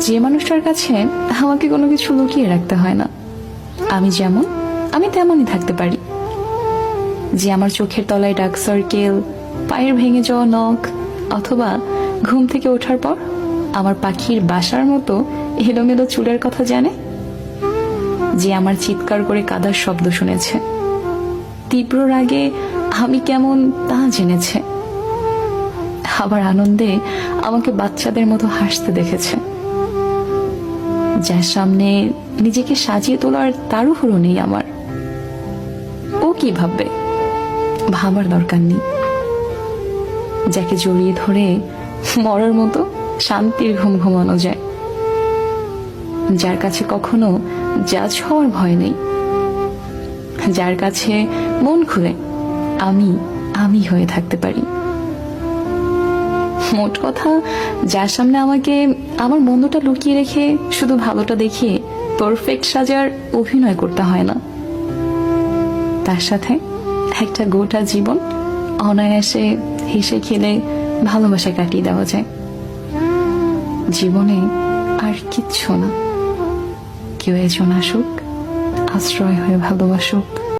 যে মানুষটার কাছে আমাকে কোনো কিছু লুকিয়ে রাখতে হয় না, আমি যেমন আমি তেমনই থাকতে পারি। যে আমার চোখের তলায় ডার্ক সার্কেল, পায়ের ভেঙে যাওয়া নখ, অথবা ঘুম থেকে ওঠার পর আমার পাখির বাসার মতো এলোমেলো চুলের কথা জানে। যে আমার চিৎকার করে কাদার শব্দ শুনেছে, তীব্র রাগে আমি কেমন তা জেনেছে, আবার আনন্দে আমাকে বাচ্চাদের মতো হাসতে দেখেছে। যার সামনে নিজেকে সাজিয়ে তোলার তাড়াহুড়ো নেই আমার। ও কি ভাববে, ভাবার দরকার নেই। যাকে জড়িয়ে ধরে মরার মতো শান্তির ঘুম ঘুমানো যায়, যার কাছে কখনো জাজ হওয়ার ভয় নেই, যার কাছে মন খুলে আমি আমি হয়ে থাকতে পারি। মোট কথা, যার সামনে আমাকে আমার মন্দটা লুকিয়ে রেখে শুধু ভালোটা দেখিয়ে পারফেক্ট সাজার অভিনয় করতে হয় না, তার সাথে একটা গোটা জীবন অনায়াসে হেসে খেলে ভালোবাসা কাটিয়ে দেওয়া যায়। জীবনে আর কিচ্ছু না, কেউ একজন আসুক, আশ্রয় হয়ে ভালোবাসুক।